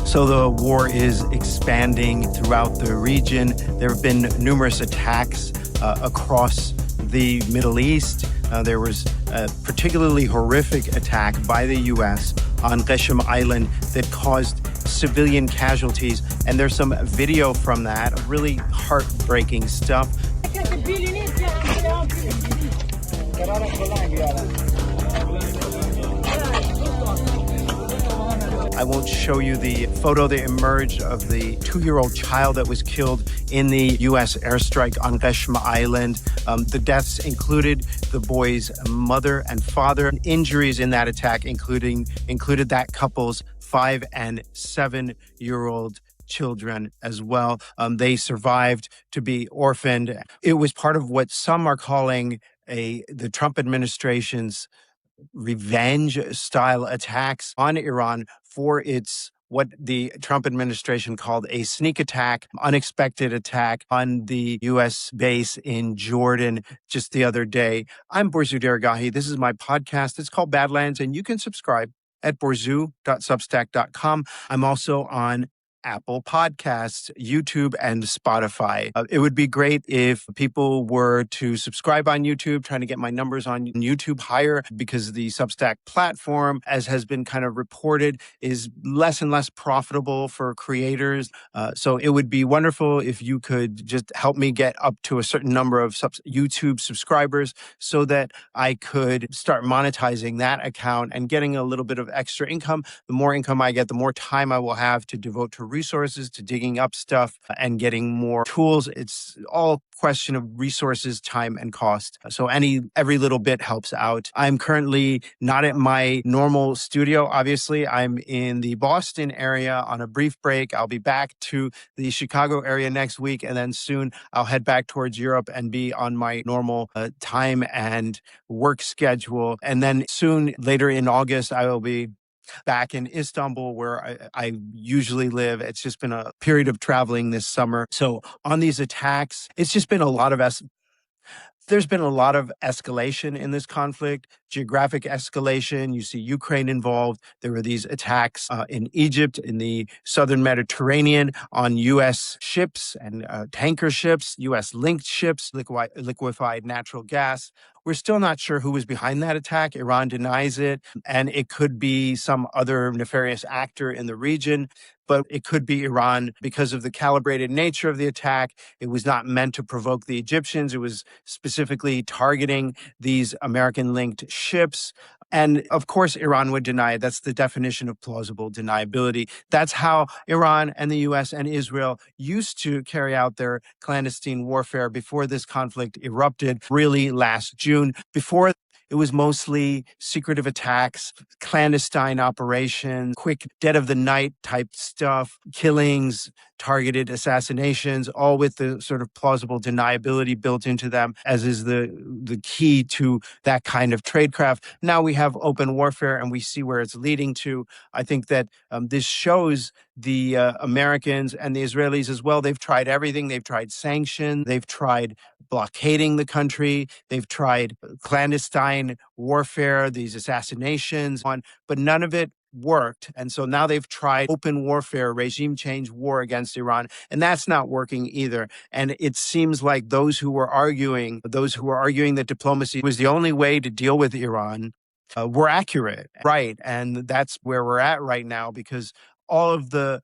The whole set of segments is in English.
So the war is expanding throughout the region. There have been numerous attacks across the Middle East. There was a particularly horrific attack by the U.S. on Qeshm Island that caused civilian casualties. And there's some video from that, really heartbreaking stuff. I won't show you the photo that emerged of the 2-year-old child that was killed in the U.S. airstrike on Qeshm Island. The deaths included the boy's mother and father. Injuries in that attack included that couple's 5- and 7-year-old children as well. They survived to be orphaned. It was part of what some are calling the Trump administration's revenge-style attacks on Iran for what the Trump administration called a sneak attack, unexpected attack on the U.S. base in Jordan just the other day. I'm Borzou Deragahi. This is my podcast. It's called Badlands, and you can subscribe at borzou.substack.com. I'm also on Apple Podcasts, YouTube, and Spotify. It would be great if people were to subscribe on YouTube, trying to get my numbers on YouTube higher, because the Substack platform, as has been kind of reported, is less and less profitable for creators. So it would be wonderful if you could just help me get up to a certain number of YouTube subscribers so that I could start monetizing that account and getting a little bit of extra income. The more income I get, the more time I will have to devote to resources, to digging up stuff and getting more tools. It's all question of resources, time, and cost. So every little bit helps out. I'm currently not at my normal studio. Obviously, I'm in the Boston area on a brief break. I'll be back to the Chicago area next week, and then soon I'll head back towards Europe and be on my normal time and work schedule. And then soon, later in August, I will be back in Istanbul, where I usually live. It's just been a period of traveling this summer. So on these attacks, it's just been there's been a lot of escalation in this conflict, geographic escalation. You see Ukraine involved. There were these attacks in Egypt, in the southern Mediterranean, on U.S. ships and tanker ships, U.S.-linked ships, liquefied natural gas. We're still not sure who was behind that attack. Iran denies it, and it could be some other nefarious actor in the region. But it could be Iran because of the calibrated nature of the attack. It was not meant to provoke the Egyptians. It was specifically targeting these American-linked ships. And of course, Iran would deny it. That's the definition of plausible deniability. That's how Iran and the U.S. and Israel used to carry out their clandestine warfare before this conflict erupted, really last June. Before, it was mostly secretive attacks, clandestine operations, quick dead-of-the-night type stuff, killings, targeted assassinations, all with the sort of plausible deniability built into them, as is the key to that kind of tradecraft. Now we have open warfare, and we see where it's leading to. I think that this shows the Americans and the Israelis as well. They've tried everything. They've tried sanctions. They've tried blockading the country. They've tried clandestine warfare, these assassinations, but none of it worked. And so now they've tried open warfare, regime change war against Iran, and that's not working either. And it seems like those who were arguing that diplomacy was the only way to deal with Iran were accurate, right? And that's where we're at right now, because all of the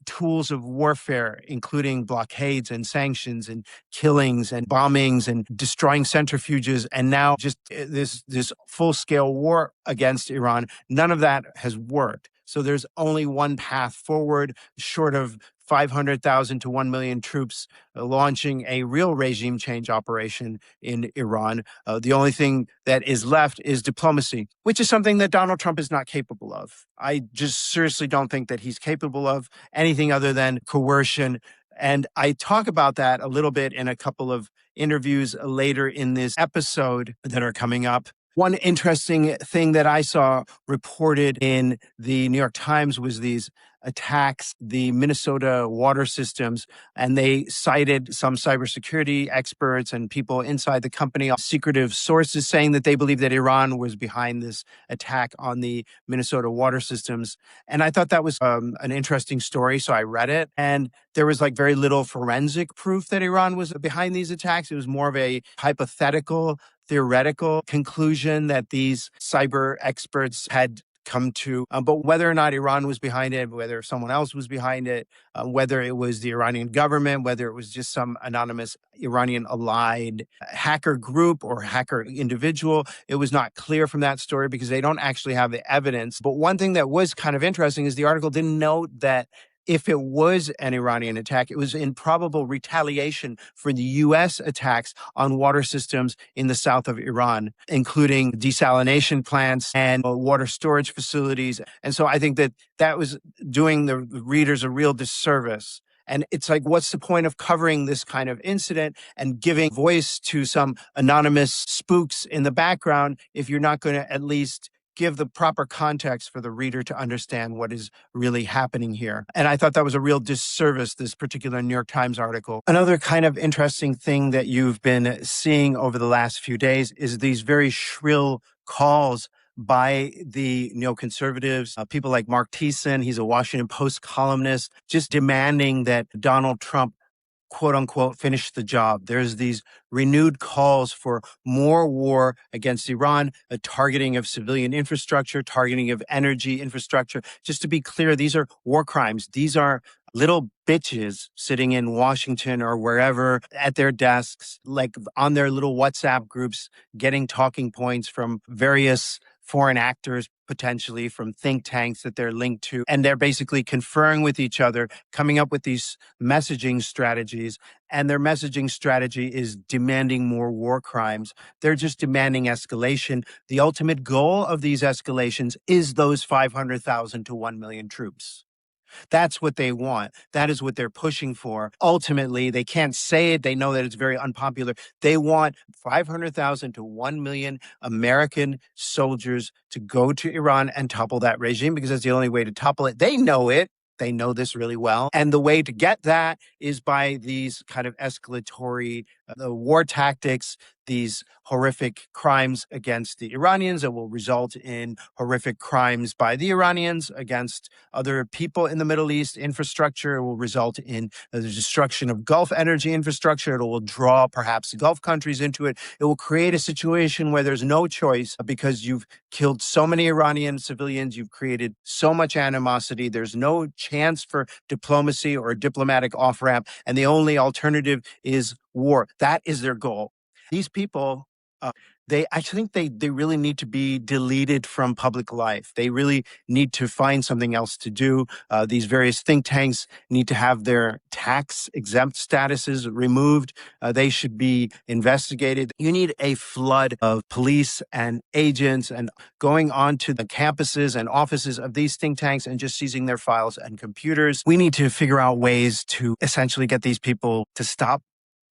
tools of warfare, including blockades and sanctions and killings and bombings and destroying centrifuges, and now just this full-scale war against Iran, none of that has worked. So there's only one path forward, short of 500,000 to 1 million troops launching a real regime change operation in Iran. The only thing that is left is diplomacy, which is something that Donald Trump is not capable of. I just seriously don't think that he's capable of anything other than coercion. And I talk about that a little bit in a couple of interviews later in this episode that are coming up. One interesting thing that I saw reported in the New York Times was these attacks, the Minnesota water systems, and they cited some cybersecurity experts and people inside the company, secretive sources saying that they believe that Iran was behind this attack on the Minnesota water systems. And I thought that was an interesting story, so I read it. And there was like very little forensic proof that Iran was behind these attacks. It was more of a hypothetical, theoretical conclusion that these cyber experts had come to. But whether or not Iran was behind it, whether someone else was behind it, whether it was the Iranian government, whether it was just some anonymous Iranian allied hacker group or hacker individual, it was not clear from that story because they don't actually have the evidence. But one thing that was kind of interesting is the article didn't note that if it was an Iranian attack, it was in probable retaliation for the U.S. attacks on water systems in the south of Iran, including desalination plants and water storage facilities. And so I think that that was doing the readers a real disservice. And it's like, what's the point of covering this kind of incident and giving voice to some anonymous spooks in the background if you're not going to at least give the proper context for the reader to understand what is really happening here. And I thought that was a real disservice, this particular New York Times article. Another kind of interesting thing that you've been seeing over the last few days is these very shrill calls by the neoconservatives, people like Mark Thiessen, he's a Washington Post columnist, just demanding that Donald Trump quote unquote, finish the job. There's these renewed calls for more war against Iran, a targeting of civilian infrastructure, targeting of energy infrastructure. Just to be clear, these are war crimes. These are little bitches sitting in Washington or wherever at their desks, like on their little WhatsApp groups, getting talking points from various foreign actors, potentially from think tanks that they're linked to. And they're basically conferring with each other, coming up with these messaging strategies. And their messaging strategy is demanding more war crimes. They're just demanding escalation. The ultimate goal of these escalations is those 500,000 to 1 million troops. That's what they want. That is what they're pushing for. Ultimately, they can't say it. They know that it's very unpopular. They want 500,000 to 1 million American soldiers to go to Iran and topple that regime because that's the only way to topple it. They know it. They know this really well. And the way to get that is by these kind of escalatory war tactics, these horrific crimes against the Iranians that will result in horrific crimes by the Iranians against other people in the Middle East. Infrastructure. It will result in the destruction of Gulf energy infrastructure. It will draw perhaps Gulf countries into it. It will create a situation where there's no choice because you've killed so many Iranian civilians. You've created so much animosity. There's no chance for diplomacy or a diplomatic off-ramp. And the only alternative is war. That is their goal. These people, I think they really need to be deleted from public life. They really need to find something else to do. These various think tanks need to have their tax exempt statuses removed. They should be investigated. You need a flood of police and agents and going onto the campuses and offices of these think tanks and just seizing their files and computers. We need to figure out ways to essentially get these people to stop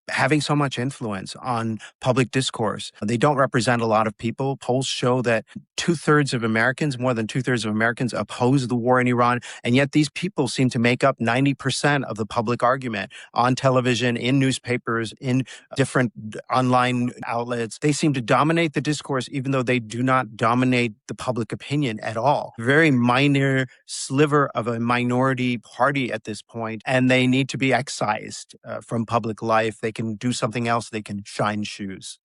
having so much influence on public discourse. They don't represent a lot of people. Polls show that more than two-thirds of Americans oppose the war in Iran. And yet these people seem to make up 90% of the public argument on television, in newspapers, in different online outlets. They seem to dominate the discourse, even though they do not dominate the public opinion at all. Very minor sliver of a minority party at this point, and they need to be excised from public life. They can do something else. They can shine shoes.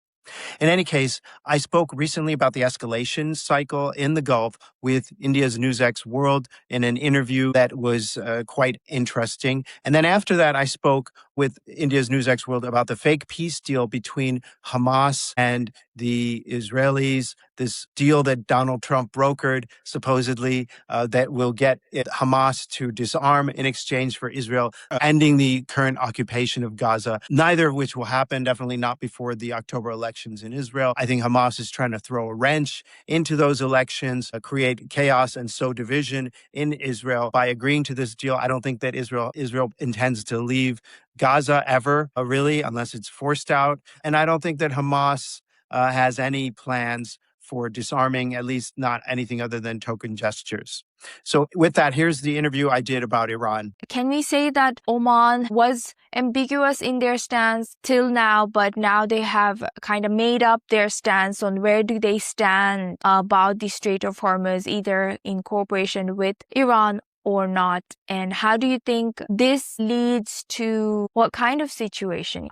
In any case, I spoke recently about the escalation cycle in the Gulf with India's NewsX World in an interview that was quite interesting. And then after that, I spoke with India's NewsX World about the fake peace deal between Hamas and the Israelis, this deal that Donald Trump brokered, supposedly, that will get Hamas to disarm in exchange for Israel ending the current occupation of Gaza, neither of which will happen, definitely not before the October elections in Israel. I think Hamas is trying to throw a wrench into those elections, create chaos and sow division in Israel by agreeing to this deal. I don't think that Israel intends to leave Gaza ever, really, unless it's forced out. And I don't think that Hamas has any plans for disarming, at least not anything other than token gestures. So with that, here's the interview I did about Iran. Can we say that Oman was ambiguous in their stance till now, but now they have kind of made up their stance on where do they stand about the Strait of Hormuz, either in cooperation with Iran or not? And how do you think this leads to what kind of situation?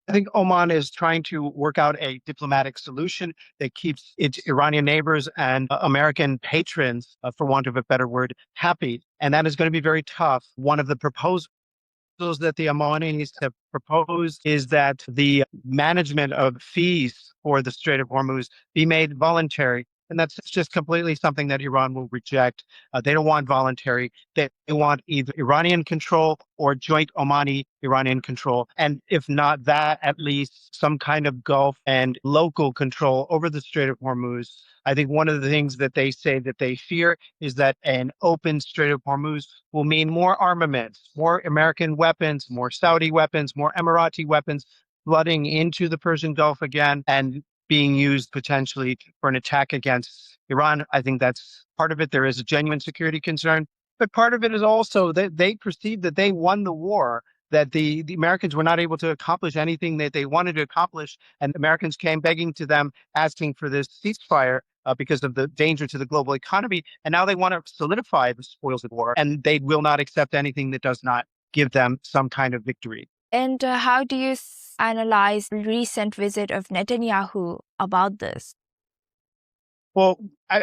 I think Oman is trying to work out a diplomatic solution that keeps its Iranian neighbors and American patrons, for want of a better word, happy. And that is going to be very tough. One of the proposals that the Omanis have proposed is that the management of fees for the Strait of Hormuz be made voluntary. And that's just completely something that Iran will reject. They don't want voluntary. They want either Iranian control or joint Omani-Iranian control. And if not that, at least some kind of Gulf and local control over the Strait of Hormuz. I think one of the things that they say that they fear is that an open Strait of Hormuz will mean more armaments, more American weapons, more Saudi weapons, more Emirati weapons flooding into the Persian Gulf again and being used potentially for an attack against Iran. I think that's part of it. There is a genuine security concern, but part of it is also that they perceive that they won the war, that the Americans were not able to accomplish anything that they wanted to accomplish. And Americans came begging to them, asking for this ceasefire because of the danger to the global economy. And now they want to solidify the spoils of war, and they will not accept anything that does not give them some kind of victory. And how do you analyze the recent visit of Netanyahu about this? Well,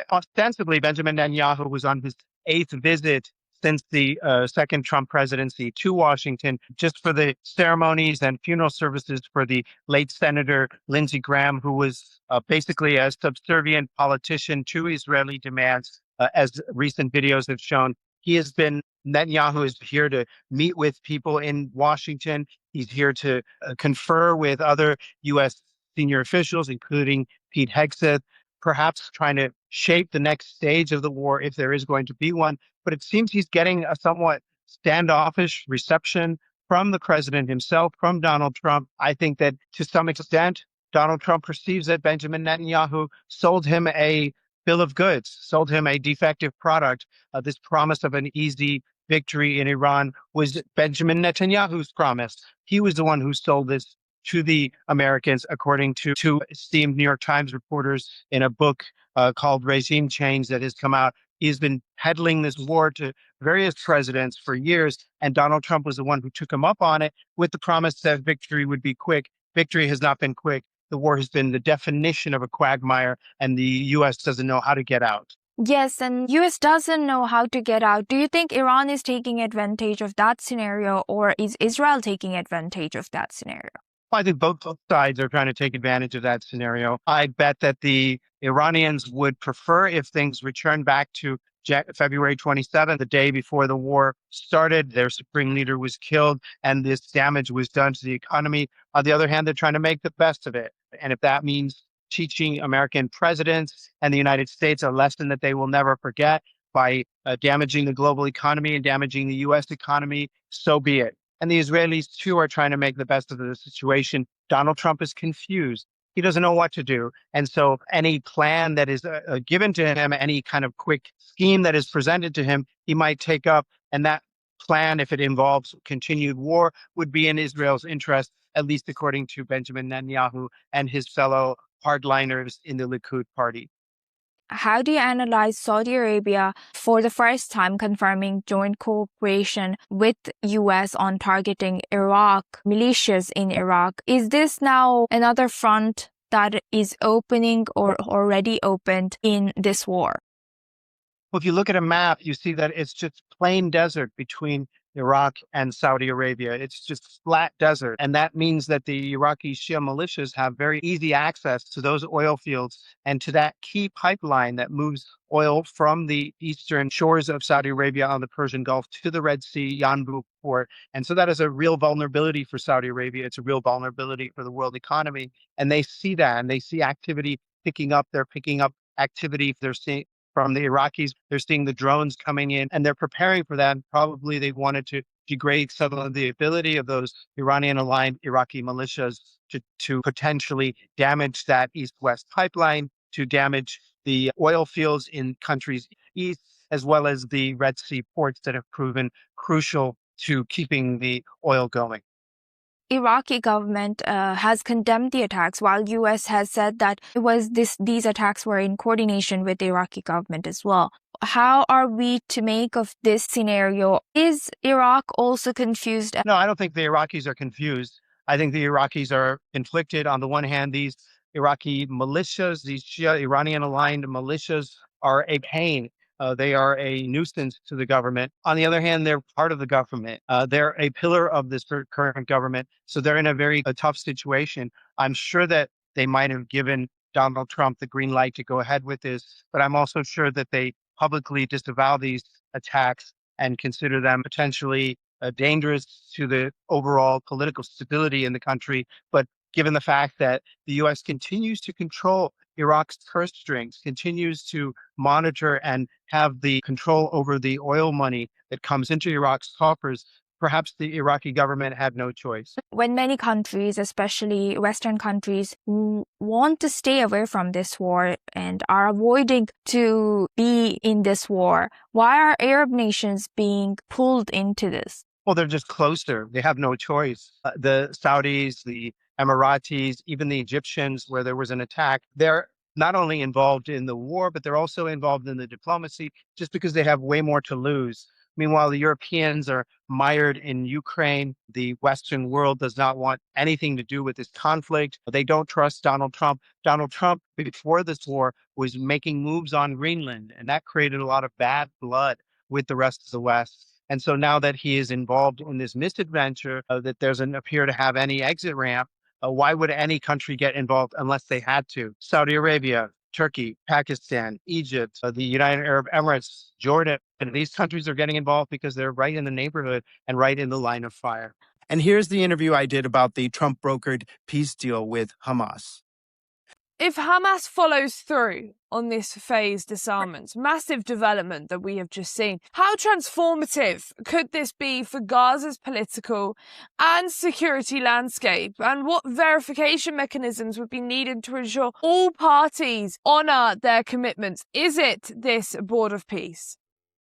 ostensibly, Benjamin Netanyahu was on his 8th visit since the second Trump presidency to Washington, just for the ceremonies and funeral services for the late Senator Lindsey Graham, who was basically a subservient politician to Israeli demands, as recent videos have shown. Netanyahu is here to meet with people in Washington. He's here to confer with other U.S. senior officials, including Pete Hegseth, perhaps trying to shape the next stage of the war if there is going to be one. But it seems he's getting a somewhat standoffish reception from the president himself, from Donald Trump. I think that to some extent, Donald Trump perceives that Benjamin Netanyahu sold him a bill of goods, sold him a defective product. This promise of an easy victory in Iran was Benjamin Netanyahu's promise. He was the one who sold this to the Americans, according to two esteemed New York Times reporters in a book called Regime Change that has come out. He's been peddling this war to various presidents for years, and Donald Trump was the one who took him up on it with the promise that victory would be quick. Victory has not been quick. The war has been the definition of a quagmire, and the U.S. doesn't know how to get out. Yes, and U.S. doesn't know how to get out. Do you think Iran is taking advantage of that scenario, or is Israel taking advantage of that scenario? I think both sides are trying to take advantage of that scenario. I bet that the Iranians would prefer if things returned back to February 27th, the day before the war started. Their supreme leader was killed, and this damage was done to the economy. On the other hand, they're trying to make the best of it. And if that means teaching American presidents and the United States a lesson that they will never forget by damaging the global economy and damaging the U.S. economy, so be it. And the Israelis, too, are trying to make the best of the situation. Donald Trump is confused. He doesn't know what to do. And so any plan that is given to him, any kind of quick scheme that is presented to him, he might take up. And that plan, if it involves continued war, would be in Israel's interest, at least according to Benjamin Netanyahu and his fellow hardliners in the Likud party. How do you analyze Saudi Arabia for the first time confirming joint cooperation with U.S. on targeting Iraq, militias in Iraq? Is this now another front that is opening or already opened in this war? Well, if you look at a map, you see that it's just plain desert between Iraq and Saudi Arabia. It's just flat desert. And that means that the Iraqi Shia militias have very easy access to those oil fields and to that key pipeline that moves oil from the eastern shores of Saudi Arabia on the Persian Gulf to the Red Sea, Yanbu port. And so that is a real vulnerability for Saudi Arabia. It's a real vulnerability for the world economy. And they see that and they see activity picking up. They're picking up activity. They're seeing from the Iraqis. They're seeing the drones coming in and they're preparing for that. Probably they wanted to degrade some of the ability of those Iranian aligned Iraqi militias to potentially damage that east west pipeline, to damage the oil fields in countries east, as well as the Red Sea ports that have proven crucial to keeping the oil going. Iraqi government has condemned the attacks, while U.S. has said that these attacks were in coordination with the Iraqi government as well. How are we to make of this scenario? Is Iraq also confused? No, I don't think the Iraqis are confused. I think the Iraqis are conflicted. On the one hand, these Iraqi militias, these Shia Iranian aligned militias are a pain. They are a nuisance to the government. On the other hand, they're part of the government. They're a pillar of this current government. So they're in a tough situation. I'm sure that they might have given Donald Trump the green light to go ahead with this, but I'm also sure that they publicly disavow these attacks and consider them potentially dangerous to the overall political stability in the country. But given the fact that the U.S. continues to control Iraq's purse strings, continues to monitor and have the control over the oil money that comes into Iraq's coffers, perhaps the Iraqi government had no choice. When many countries, especially Western countries, want to stay away from this war and are avoiding to be in this war, why are Arab nations being pulled into this? Well, they're just closer. They have no choice. The Saudis, the Emiratis, even the Egyptians, where there was an attack, they're not only involved in the war, but they're also involved in the diplomacy just because they have way more to lose. Meanwhile, the Europeans are mired in Ukraine. The Western world does not want anything to do with this conflict. They don't trust Donald Trump. Donald Trump, before this war, was making moves on Greenland, and that created a lot of bad blood with the rest of the West. And so now that he is involved in this misadventure, that doesn't appear to have any exit ramp, why would any country get involved unless they had to? Saudi Arabia, Turkey, Pakistan, Egypt, the United Arab Emirates, Jordan, and these countries are getting involved because they're right in the neighborhood and right in the line of fire. And here's the interview I did about the Trump brokered peace deal with Hamas. If Hamas follows through on this phased disarmament, massive development that we have just seen, how transformative could this be for Gaza's political and security landscape? And what verification mechanisms would be needed to ensure all parties honour their commitments? Is it this board of peace?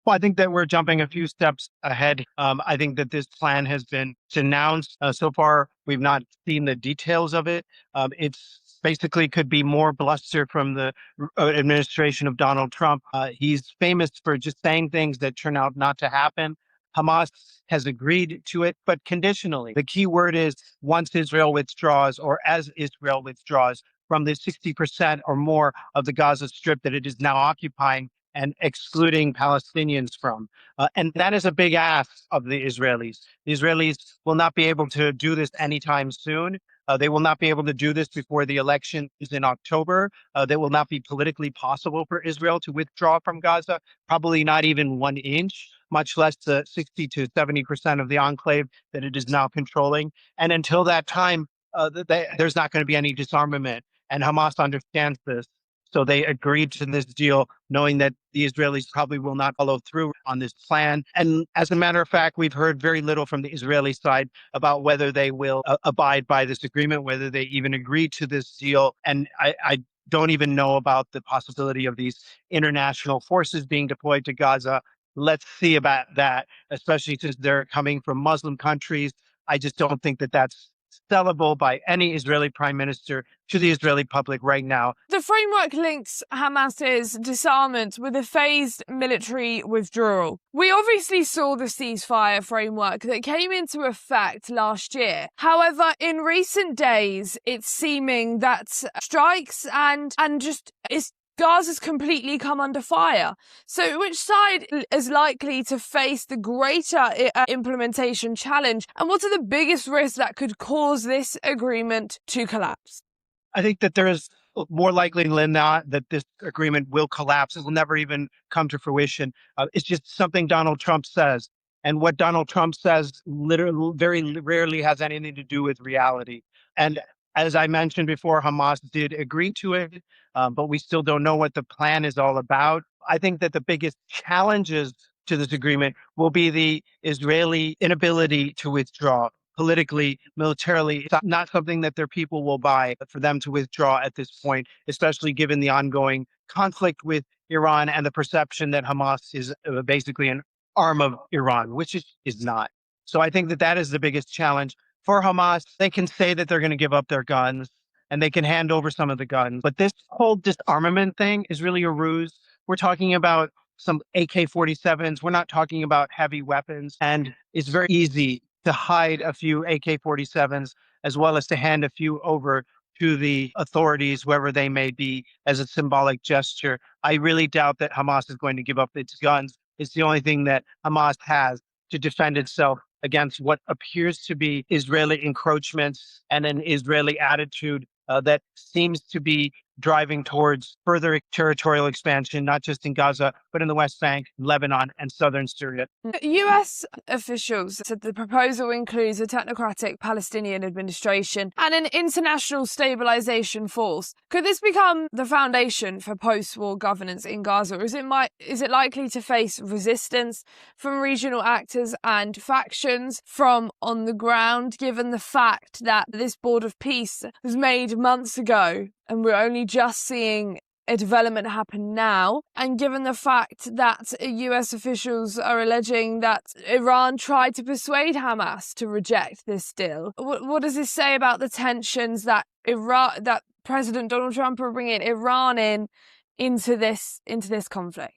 Well, I think that we're jumping a few steps ahead. I think that this plan has been denounced. So far, we've not seen the details of it. It's basically could be more bluster from the administration of Donald Trump. He's famous for just saying things that turn out not to happen. Hamas has agreed to it, but conditionally. The key word is once Israel withdraws or as Israel withdraws from the 60% or more of the Gaza Strip that it is now occupying and excluding Palestinians from. And that is a big ask of the Israelis. The Israelis will not be able to do this anytime soon. They will not be able to do this before the election is in October. That will not be politically possible for Israel to withdraw from Gaza, probably not even 1 inch, much less the 60 to 70% of the enclave that it is now controlling. And until that time, there's not going to be any disarmament. And Hamas understands this. So they agreed to this deal, knowing that the Israelis probably will not follow through on this plan. And as a matter of fact, we've heard very little from the Israeli side about whether they will abide by this agreement, whether they even agree to this deal. And I don't even know about the possibility of these international forces being deployed to Gaza. Let's see about that, especially since they're coming from Muslim countries. I just don't think that that's sellable by any Israeli prime minister to the Israeli public right now. The framework links Hamas's disarmament with a phased military withdrawal. We obviously saw the ceasefire framework that came into effect last year. However, in recent days, it's seeming that strikes and just it's Gaza's completely come under fire. So which side is likely to face the greater implementation challenge? And what are the biggest risks that could cause this agreement to collapse? I think that there is more likely than not that this agreement will collapse. It will never even come to fruition. It's just something Donald Trump says. And what Donald Trump says literally very rarely has anything to do with reality. And as I mentioned before, Hamas did agree to it, but we still don't know what the plan is all about. I think that the biggest challenges to this agreement will be the Israeli inability to withdraw politically, militarily. It's not something that their people will buy for them to withdraw at this point, especially given the ongoing conflict with Iran and the perception that Hamas is basically an arm of Iran, which it is not. So I think that that is the biggest challenge for Hamas. They can say that they're going to give up their guns and they can hand over some of the guns. But this whole disarmament thing is really a ruse. We're talking about some AK-47s. We're not talking about heavy weapons. And it's very easy to hide a few AK-47s as well as to hand a few over to the authorities, wherever they may be, as a symbolic gesture. I really doubt that Hamas is going to give up its guns. It's the only thing that Hamas has to defend itself against what appears to be Israeli encroachments and an Israeli attitude that seems to be driving towards further territorial expansion, not just in Gaza, but in the West Bank, Lebanon, and southern Syria. US officials said the proposal includes a technocratic Palestinian administration and an international stabilization force. Could this become the foundation for post-war governance in Gaza, or is it likely to face resistance from regional actors and factions from on the ground, given the fact that this board of peace was made months ago and we're only just seeing a development happen now, and given the fact that US officials are alleging that Iran tried to persuade Hamas to reject this deal? What does this say about the tensions that that President Donald Trump are bringing Iran into this conflict?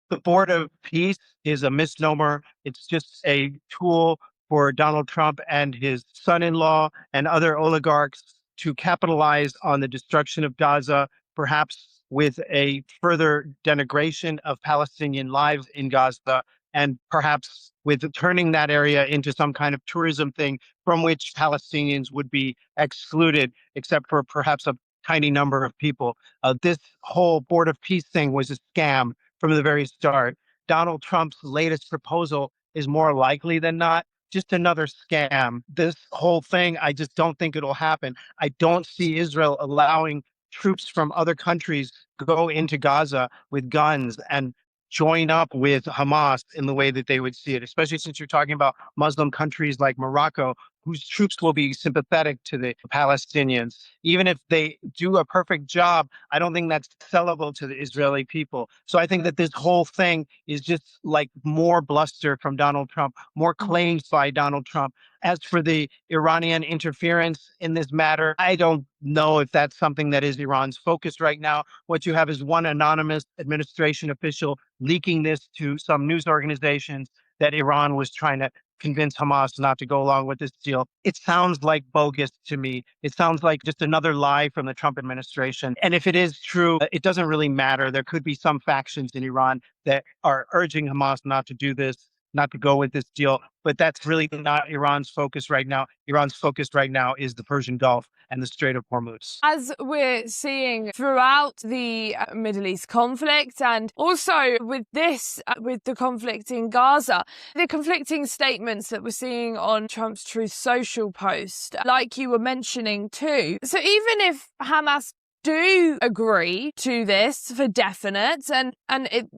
The Board of Peace is a misnomer. It's just a tool for Donald Trump and his son-in-law and other oligarchs to capitalize on the destruction of Gaza, perhaps with a further denigration of Palestinian lives in Gaza, and perhaps with turning that area into some kind of tourism thing from which Palestinians would be excluded, except for perhaps a tiny number of people. This whole Board of Peace thing was a scam from the very start. Donald Trump's latest proposal is more likely than not just another scam. This whole thing, I just don't think it'll happen. I don't see Israel allowing troops from other countries go into Gaza with guns and join up with Hamas in the way that they would see it, especially since you're talking about Muslim countries like Morocco, whose troops will be sympathetic to the Palestinians. Even if they do a perfect job, I don't think that's sellable to the Israeli people. So I think that this whole thing is just like more bluster from Donald Trump, more claims by Donald Trump. As for the Iranian interference in this matter, I don't know if that's something that is Iran's focus right now. What you have is one anonymous administration official leaking this to some news organizations that Iran was trying to convince Hamas not to go along with this deal. It sounds like bogus to me. It sounds like just another lie from the Trump administration. And if it is true, it doesn't really matter. There could be some factions in Iran that are urging Hamas not to do this, not to go with this deal. But that's really not Iran's focus right now. Iran's focus right now is the Persian Gulf and the Strait of Hormuz. As we're seeing throughout the Middle East conflict, and also with the conflict in Gaza, the conflicting statements that we're seeing on Trump's Truth Social post, like you were mentioning too. So even if Hamas do agree to this for definite,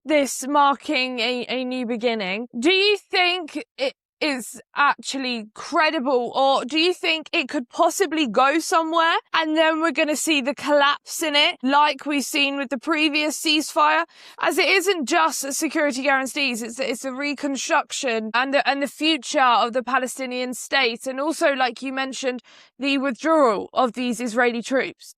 this marking a new beginning, do you think it is actually credible, or do you think it could possibly go somewhere and then we're going to see the collapse in it like we've seen with the previous ceasefire? As it isn't just security guarantees, it's a reconstruction and the future of the Palestinian state, and also, like you mentioned, the withdrawal of these Israeli troops.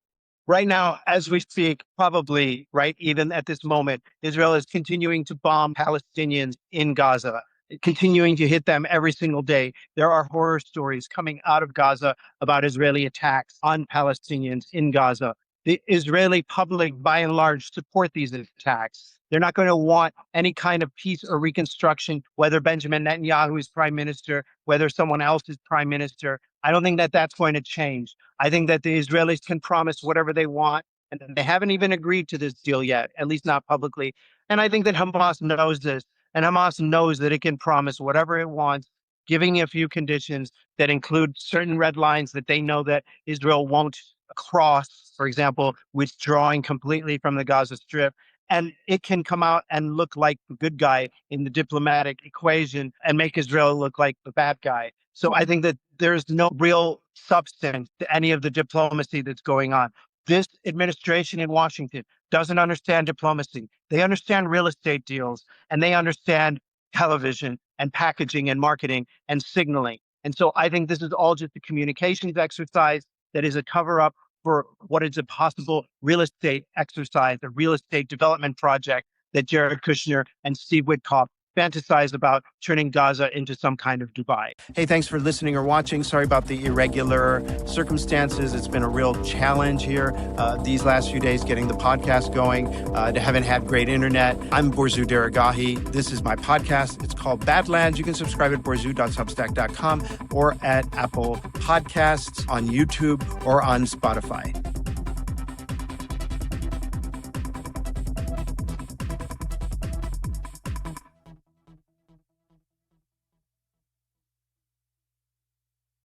Right now, as we speak, probably, right, even at this moment, Israel is continuing to bomb Palestinians in Gaza, continuing to hit them every single day. There are horror stories coming out of Gaza about Israeli attacks on Palestinians in Gaza. the Israeli public, by and large, support these attacks. They're not going to want any kind of peace or reconstruction, whether Benjamin Netanyahu is prime minister, whether someone else is prime minister. I don't think that that's going to change. I think that the Israelis can promise whatever they want, and they haven't even agreed to this deal yet, at least not publicly. And I think that Hamas knows this, and Hamas knows that it can promise whatever it wants, giving a few conditions that include certain red lines that they know that Israel won't cross, for example, withdrawing completely from the Gaza Strip. And it can come out and look like the good guy in the diplomatic equation and make Israel look like the bad guy. So I think that there's no real substance to any of the diplomacy that's going on. This administration in Washington doesn't understand diplomacy. They understand real estate deals, and they understand television and packaging and marketing and signaling. And so I think this is all just a communications exercise that is a cover up for what is a possible real estate exercise, a real estate development project that Jared Kushner and Steve Witkoff fantasize about turning Gaza into some kind of Dubai. Hey, thanks for listening or watching. Sorry about the irregular circumstances. It's been a real challenge here these last few days getting the podcast going. I haven't had great internet. I'm Borzu Deragahi. This is my podcast. It's called Badlands. You can subscribe at borzu.substack.com or at Apple Podcasts, on YouTube, or on Spotify.